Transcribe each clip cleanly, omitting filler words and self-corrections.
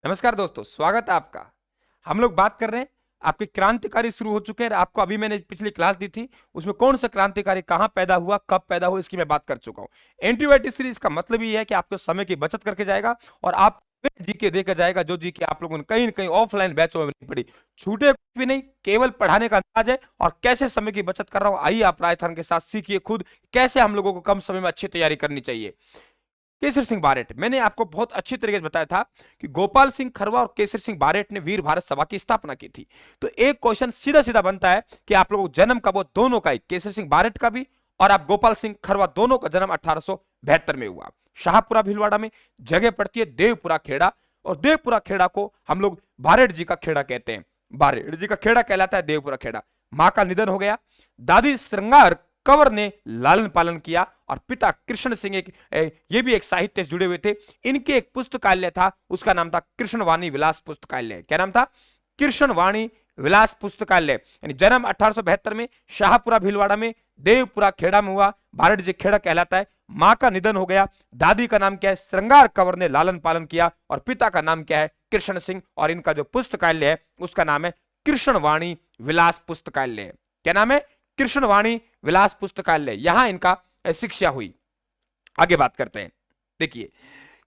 नमस्कार दोस्तों, स्वागत है आपका। हम लोग बात कर रहे हैं, आपके क्रांतिकारी शुरू हो चुके हैं। आपको अभी मैंने पिछली क्लास दी थी, उसमें कौन सा क्रांतिकारी कहां पैदा हुआ, कब पैदा हुआ, इसकी मैं बात कर चुका हूं। एंटीबायोटिक सीरीज का मतलब ये है कि आपको समय की बचत करके जाएगा और आप जीके देकर जाएगा, जो जीके आप लोगों ने कहीं न कहीं ऑफलाइन बैचों में नहीं पढ़ी। छूटे कुछ भी नहीं, केवल पढ़ाने का अंदाज है और कैसे समय की बचत कर रहा हूं। आइए आप रायथन के साथ सीखिए खुद कैसे हम लोगों को कम समय में अच्छी तैयारी करनी चाहिए। केसर सिंह बारेट, मैंने आपको बहुत अच्छी तरीके से बताया था कि गोपाल सिंह खरवा और केसर सिंह बारेट ने वीर भारत सभा की स्थापना की थी। तो एक क्वेश्चन सीधा सीधा बनता है कि आप लोगों को जन्म कब हुआ, दोनों का ही, केसर सिंह बारेट का भी और आप गोपाल सिंह खरवा, दोनों का जन्म 1872 में हुआ। शाहपुरा भीलवाड़ा में जगह पड़ती है देवपुरा खेड़ा, और देवपुरा खेड़ा को हम लोग बारेट जी का खेड़ा कहते हैं। बारेट जी का खेड़ा कहलाता है देवपुरा खेड़ा। मां का निधन हो गया, दादी श्रृंगार कंवर ने लालन पालन किया और पिता कृष्ण सिंह ये भी एक साहित्य से जुड़े हुए थे। इनके एक पुस्तकालय था, उसका नाम था कृष्णवाणी विलास पुस्तकालय। क्या नाम था? कृष्णवाणी विलास पुस्तकालय। यानी जन्म 1872 में शाहपुरा भीलवाड़ा में देवपुरा खेड़ा में हुआ। भारत जी खेड़ा कहलाता है। मां का निधन हो गया, दादी का नाम क्या है? श्रृंगार कंवर ने लालन पालन किया और पिता का नाम क्या है? कृष्ण सिंह। और इनका जो पुस्तकालय है उसका नाम है कृष्णवाणी विलास पुस्तकालय। क्या नाम है? कृष्णवाणी विलास पुस्तकालय। यहां इनका शिक्षा हुई। आगे बात करते हैं। देखिए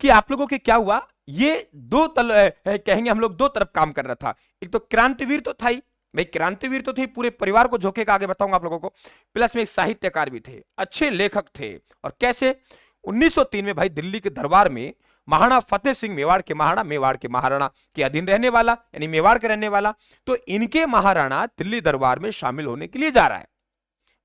कि आप लोगों के क्या हुआ, ये कहेंगे हम लोग दो तरफ काम कर रहा था। एक तो क्रांतिवीर तो था ही भाई, क्रांतिवीर तो थे, पूरे परिवार को झोंके का आगे बताऊंगा आप लोगों को। प्लस में एक साहित्यकार भी थे, अच्छे लेखक थे। और कैसे? 1903 में भाई दिल्ली के दरबार में महाराणा फतेह सिंह, मेवाड़ के महाराणा के अधीन रहने वाला, यानी मेवाड़ के रहने वाला, तो इनके महाराणा दिल्ली दरबार में शामिल होने के लिए जा रहा है।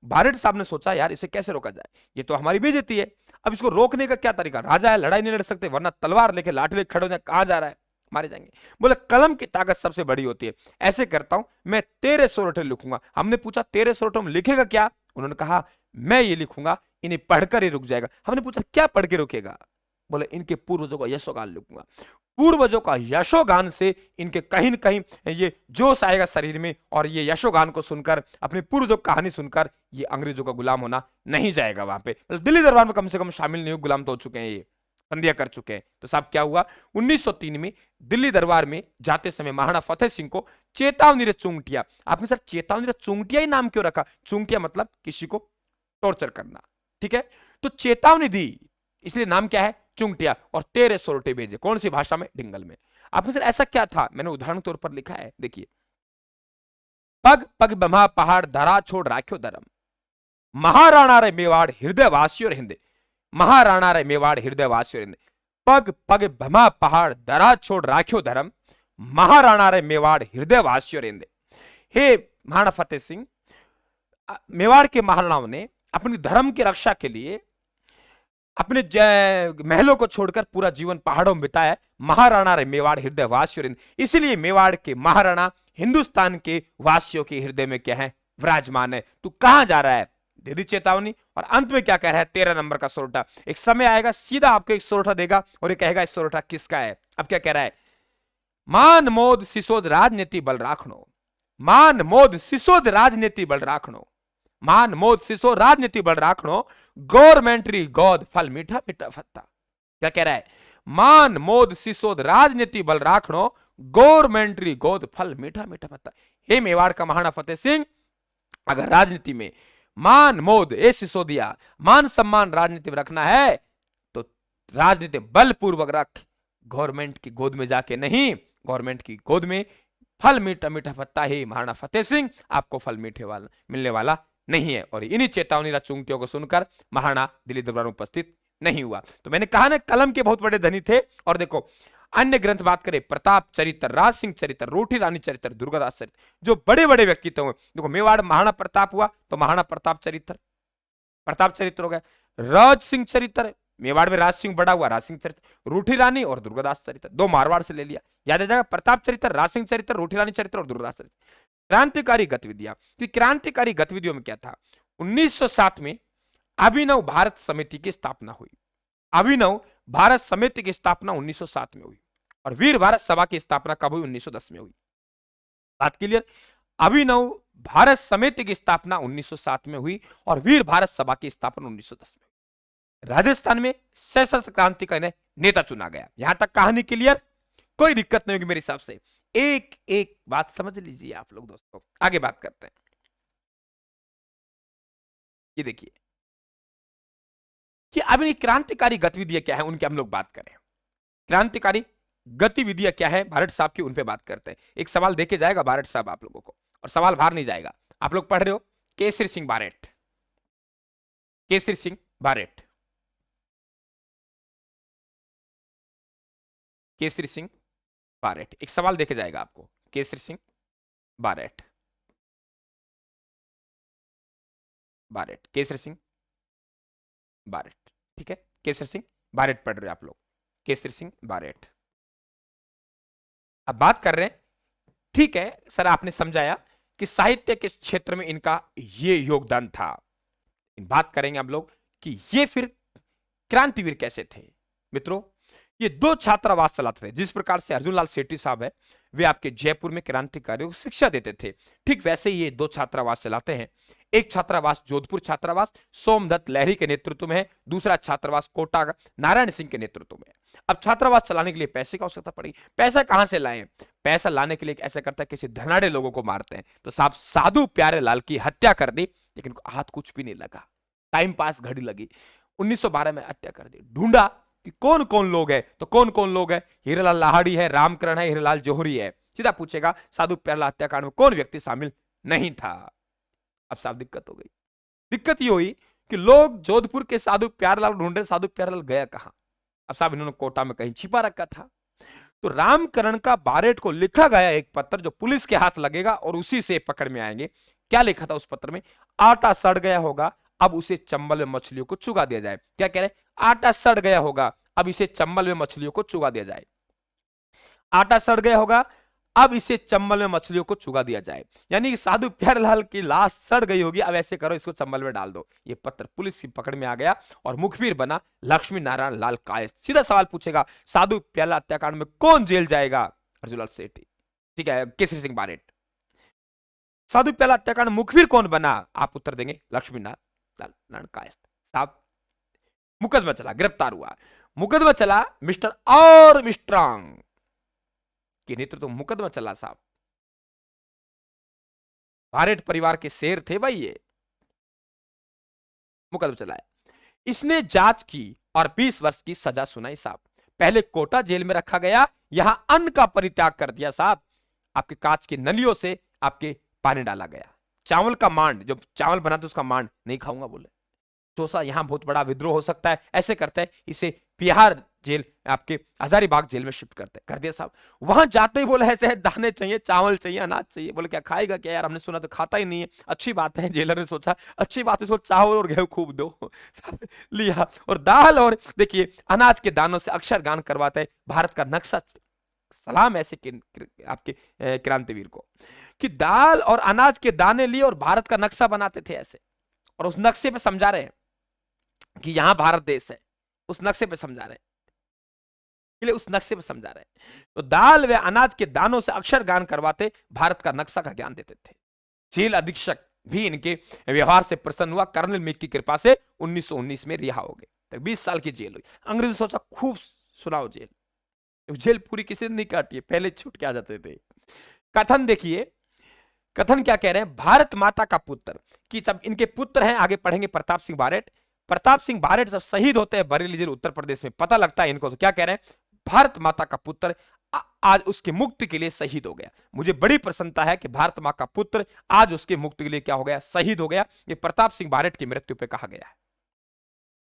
भारत साहब ने सोचा यार इसे कैसे रोका जाए, ये तो हमारी बेइज्जती है। अब इसको रोकने का क्या तरीका? राजा है, लड़ाई नहीं लड़ सकते, वरना तलवार लेके लाठी लेके खड़े हो जाए, कहां जा रहा है, मारे जाएंगे। बोले कलम की ताकत सबसे बड़ी होती है। ऐसे करता हूं, मैं तेरे सोरठे लिखूंगा। हमने पूछा तेरे सोरठे में लिखेगा क्या? उन्होंने कहा मैं ये लिखूंगा, इन्हें पढ़कर ही रुक जाएगा। हमने पूछा क्या पढ़ के रुकेगा? बोले इनके पूर्वजों का यशोगान लिखूंगा। पूर्वजों का यशोगान से इनके कहीं न कहीं ये जोश आएगा शरीर में, और ये यशोगान को सुनकर, अपने पूर्वजों की कहानी सुनकर, ये अंग्रेजों का गुलाम होना नहीं जाएगा। वहां पे दिल्ली दरबार में कम से कम शामिल नहीं हो, गुलाम तो हो चुके हैं, ये संधिया कर चुके हैं। तो साहब क्या हुआ, 1903 में दिल्ली दरबार में जाते समय महाराणा फतेह सिंह को चेतावनी रे चूंटिया। आपने सर चेतावनी रे चूंटिया ही नाम क्यों रखा? चूंटिया मतलब किसी को टॉर्चर करना, ठीक है? तो चेतावनी दी, इसलिए नाम क्या है? चुंगटिया। और तेरे सोरठे भेजे, कौन सी भाषा में? डिंगल में। आपने सर ऐसा क्या था? मैंने उदाहरण तौर पर लिखा है, देखिए। पग पग बमा पहाड़ धरा छोड़ राख्यो धर्म, महाराणा रे मेवाड़ हृदय वासियों हिंदे। महाराणा रे मेवाड़ हृदय वासियों हिंदे। पग पग भमा पहाड़ धरा छोड़ राख्यो धर्म, महाराणा रे मेवाड़ हृदय वासियों हिंदे। हे महाराणा फतेह सिंह, मेवाड़ के महाराणाओं ने अपनी धर्म की रक्षा के लिए अपने महलों को छोड़कर पूरा जीवन पहाड़ों में बिताया। महाराणा रे मेवाड़ हृदय वासियों, इसीलिए मेवाड़ के महाराणा हिंदुस्तान के वासियों के हृदय में क्या है? विराजमान है। तू कहां जा रहा है? दे दी चेतावनी। और अंत में क्या कह रहा है? 13 नंबर का सोरठा। एक समय आएगा सीधा आपको एक सोरठा देगा और ये कहेगा इस सोरठा किसका है। अब क्या कह रहा है? मान मोद सिसोद राजनीति बल राखनो, मान मोद सिसोद राजनीति बल राखनो, मान मोद सिसो राजनीति बल राखनो, गवर्नमेंट्री गोद फल मीठा मीठा फत्ता। क्या कह रहा है? मान मोद सिसोद राजनीति बल राखनो, गवर्नमेंट्री गोद फल मीठा मीठा फत्ता। हे मेवाड़ का महाराणा फतेह सिंह, अगर राजनीति में मान मोद ए सिसोदिया, मान सम्मान राजनीति में रखना है तो राजनीति बलपूर्वक रख, गवर्नमेंट की गोद में जाके नहीं। गवर्नमेंट की गोद में फल मीठा मीठा फत्ता ही महाराणा फतेह सिंह, आपको फल मीठे वाला मिलने वाला नहीं है। और इन्हीं चेतावनी चुंगटियों को सुनकर महाराणा दिल्ली दरबार में उपस्थित नहीं हुआ। तो मैंने कहा ना, कलम के बहुत बड़े धनी थे। और देखो अन्य ग्रंथ बात करें, प्रताप चरित्र, राज सिंह चरित्र, रोटी रानी चरित्र, दुर्गादास चरित्र, जो बड़े बड़े व्यक्तित्व हैं। देखो मेवाड़ महाराणा प्रताप हुआ तो महाराणा प्रताप चरित्र हो गया। राज सिंह चरित्र, मेवाड़ में राज सिंह बड़ा हुआ, राज सिंह चरित्र। रूठी रानी और दुर्गादास चरित्र, दो मारवाड़ से ले लिया, याद आ जाएगा। प्रताप चरित्र, राज सिंह चरित्र, रूठी रानी चरित्र और दुर्गादास चरित्र। क्रांतिकारी गतिविधियां, कि क्रांतिकारी गतिविधियों में क्या था? 1907 में अभिनव भारत समिति की स्थापना हुई। अभिनव भारत समिति की स्थापना 1907 में हुई। और वीर भारत सभा की स्थापना कब हुई? 1910 में हुई। बात क्लियर? अभिनव भारत समिति की स्थापना 1907 में हुई और वीर भारत सभा की स्थापना 1910 में हुई। राजस्थान में सशस्त्र क्रांति का नेता चुना गया। यहां तक कहानी क्लियर? कोई दिक्कत नहीं होगी मेरे हिसाब से। एक एक बात समझ लीजिए आप लोग दोस्तों, आगे बात करते हैं। ये देखिए कि अब ये क्रांतिकारी गतिविधियां क्या है, उनकी हम लोग बात करें। क्रांतिकारी गतिविधियां क्या है भारत साहब की, उन पे बात करते हैं। एक सवाल देके जाएगा भारत साहब आप लोगों को, और सवाल बाहर नहीं जाएगा। आप लोग पढ़ रहे हो केसरी सिंह बारेट, केसरी सिंह बारेट, केसरी सिंह बारेट, एक सवाल देके जाएगा आपको, केसरी सिंह बारेट, बारेट, केसरी सिंह बारेट, ठीक है, केसरी सिंह बारेट पढ़ रहे हो आप लोग, केसरी सिंह बारेट। अब बात कर रहे हैं, ठीक है सर आपने समझाया कि साहित्य के क्षेत्र में इनका ये योगदान था। बात करेंगे हम लोग कि ये फिर क्रांतिवीर कैसे थे। मित्रों ये दो छात्रावास चलाते थे, जिस प्रकार से अर्जुन लाल सेठी साहब है वे आपके जयपुर में क्रांतिकारियों को शिक्षा देते थे, ठीक वैसे ही ये दो छात्रावास चलाते हैं। एक छात्रावास जोधपुर छात्रावास सोमदत्त लहरी के नेतृत्व में है, दूसरा छात्रावास कोटा नारायण सिंह के नेतृत्व में है। अब छात्रावास चलाने के लिए पैसे की आवश्यकता पड़ी, पैसा कहां से लाएं? पैसा लाने के लिए ऐसा करता है किसी धनाढ़े लोगों को मारते हैं। तो साहब साधु प्यारे लाल की हत्या कर दी, लेकिन हाथ कुछ भी नहीं लगा, टाइम पास घड़ी लगी, 1912 में हत्या कर दी। ढूंढा कि कौन कौन लोग है, तो कौन कौन लोग है, हीरालाल लाहाड़ी है, रामकरण है, हीरालाल जौहरी है। सीधा पूछेगा साधु प्यारेलाल हत्याकांड में कौन व्यक्ति शामिल नहीं था। अब साहब दिक्कत हो गई। दिक्कत ये हुई कि लोग जोधपुर के साधु प्यारेलाल ढूंढे, साधु प्यारेलाल गया कहां? अब साहब इन्होंने कोटा में कहीं छिपा रखा था। तो रामकरण का बारेट को लिखा गया एक पत्र जो पुलिस के हाथ लगेगा और उसी से पकड़ में आएंगे। क्या लिखा था उस पत्र में? आटा सड़ गया होगा, अब उसे चंबल में मछलियों को चुगा दिया जाए। क्या कह रहे हैं? आटा सड़ गया होगा, अब इसे चंबल में मछलियों को चुगा दिया जाए। आटा सड़ गया होगा, अब इसे चंबल में मछलियों को चुगा दिया जाए। यानी कि साधु प्यारेलाल की लाश सड़ गई होगी, अब ऐसे करो इसको चंबल में डाल दो। ये पत्र पुलिस की पकड़ में आ गया और मुखबिर बना लक्ष्मी नारायण लाल कायस्थ। सीधा सवाल पूछेगा साधु प्यारेलाल हत्याकांड में कौन जेल जाएगा? अर्जुन लाल सेठी, ठीक है, केसरी सिंह बारेट। साधु प्यारेलाल हत्याकांड मुखबिर कौन बना? आप उत्तर देंगे लक्ष्मी नारायण कायस्थ। साहब मुकदमा चला, गिरफ्तार हुआ, मुकदमा चला मिस्टर आर्मस्ट्रांग के नेतृत्व में मुकदमा चला। साहब बारेट परिवार के शेर थे भाई, ये मुकदमा चलाया, इसने जांच की और 20 वर्ष की सजा सुनाई। साहब पहले कोटा जेल में रखा गया, यहां अन्न का परित्याग कर दिया। साहब आपके कांच की नलियों से आपके पानी डाला गया, चावल का मांड, जो चावल बनाते उसका मांड नहीं खाऊंगा बोले, चौसा यहां बहुत बड़ा विद्रोह हो सकता है, ऐसे करते हैं इसे बिहार जेल आपके हजारीबाग जेल में शिफ्ट करते कर दिया। साहब वहां जाते ही बोले ऐसे दाने चाहिए, चावल चाहिए, अनाज चाहिए। बोले क्या खाएगा क्या यार, हमने सुना तो खाता ही नहीं है। अच्छी बात है, जेलर ने सोचा अच्छी बात है, इसको चावल और गेहूं खूब दो। लिया और दाल और देखिए अनाज के दानों से अक्षरगान करवाते हैं भारत का नक्शा। सलाम ऐसे आपके क्रांतिवीर को कि दाल और अनाज के दाने लिए और भारत का नक्शा बनाते थे ऐसे, और उस नक्शे पे समझा रहे हैं कि यहां भारत देश है, उस नक्शे पे समझा रहे हैं, उस नक्शे पे समझा रहे हैं। तो दाल व अनाज के दानों से अक्षर गान करवाते, भारत का नक्शा का ज्ञान देते थे। जेल अधीक्षक भी इनके व्यवहार से प्रसन्न हुआ, कर्नल मीत की कृपा से 1919 में रिहा हो गए। 20 साल की जेल हुई। अंग्रेज सोचा खूब सुनाओ जेल, जेल पूरी किसी ने नहीं काटी है, पहले छूट के आ जाते थे। कथन देखिए, कथन क्या कह रहे हैं? भारत माता का पुत्र, कि जब इनके पुत्र हैं, आगे पढ़ेंगे प्रताप सिंह बारेट। प्रताप सिंह बारेट जब शहीद होते हैं बरेली जेल उत्तर प्रदेश में, पता लगता है इनको, तो क्या कह रहे हैं? भारत माता का पुत्र आज उसकी मुक्ति के लिए शहीद हो गया। मुझे बड़ी प्रसन्नता है कि भारत मां का पुत्र आज उसकी मुक्ति के लिए क्या हो गया? शहीद हो गया। ये प्रताप सिंह बारेट की मृत्यु पे कहा गया है।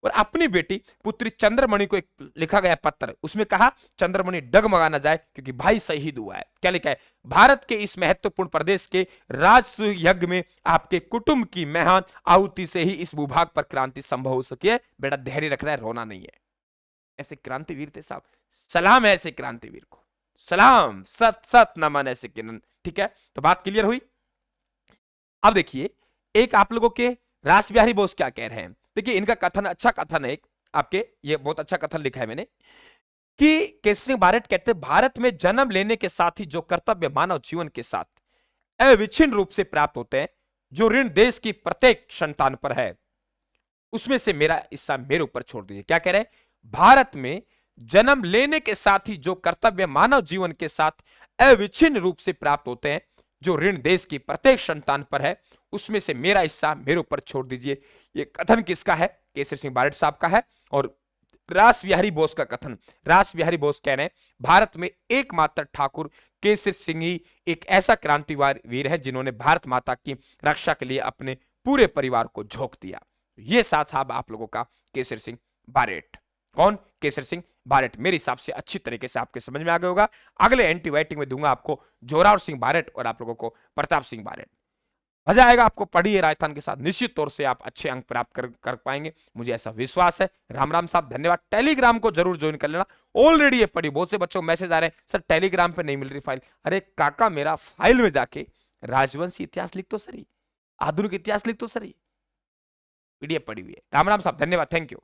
और अपनी बेटी पुत्री चंद्रमणि को एक लिखा गया पत्र, उसमें कहा चंद्रमणि डगमगा न जाए क्योंकि भाई शहीद हुआ है। क्या लिखा है? भारत के इस महत्वपूर्ण प्रदेश के राजसूय यज्ञ में आपके कुटुंब की महान आहुति से ही इस भूभाग पर क्रांति संभव हो सकी है। बेटा धैर्य रखना है, रोना नहीं है। ऐसे क्रांतिवीर थे साहब, सलाम है ऐसे क्रांतिवीर को, सलाम, सत सत नमन ऐसे किरण। ठीक है, तो बात क्लियर हुई। अब देखिए एक आप लोगों के रास बिहारी बोस क्या कह रहे हैं। देखिए इनका कथन अच्छा कथन है, एक आपके ये बहुत अच्छा कथन लिखा है मैंने, कि केसरी सिंह बारेट कहते हैं भारत में जन्म लेने के साथ ही जो कर्तव्य मानव जीवन के साथ अविच्छिन्न रूप से प्राप्त होते हैं, जो ऋण देश की प्रत्येक संतान पर है, उसमें से मेरा हिस्सा मेरे ऊपर छोड़ दीजिए। क्या कह रहे हैं? भारत में जन्म लेने के साथ ही जो कर्तव्य मानव जीवन के साथ अविच्छिन्न रूप से प्राप्त होते हैं, जो ऋण देश की प्रत्येक संतान पर है, उसमें से मेरा हिस्सा मेरे ऊपर छोड़ दीजिए। ये कथन किसका है? केसरी सिंह बारेट साहब का है। और रास बिहारी बोस का कथन, रास बिहारी बोस कह रहे हैं भारत में एकमात्र ठाकुर केसरी सिंह ही एक ऐसा क्रांतिवादी वीर है जिन्होंने भारत माता की रक्षा के लिए अपने पूरे परिवार को झोंक दिया। ये साथ साहब आप लोगों का केसरी सिंह बारेट। कौन? केसरी सिंह बारेट। मेरे हिसाब से अच्छी तरीके से आपके समझ में आ गया होगा। अगले एंटीबायोटिक में दूंगा आपको जोरावर सिंह बारेट और आप लोगों को प्रताप सिंह बारेट। मजा आएगा आपको। पढ़िए राजस्थान के साथ, निश्चित तौर से आप अच्छे अंक प्राप्त कर पाएंगे, मुझे ऐसा विश्वास है। राम राम साहब, धन्यवाद। टेलीग्राम को जरूर ज्वाइन कर लेना। ऑलरेडी ये पढ़ी, बहुत से बच्चों को मैसेज आ रहे हैं सर टेलीग्राम पे नहीं मिल रही फाइल। अरे काका, मेरा फाइल में जाके राजवंशी इतिहास लिख तो सही, आधुनिक इतिहास लिख तो सही, पीडीएफ पड़ी हुई है। राम राम साहब, धन्यवाद, थैंक यू।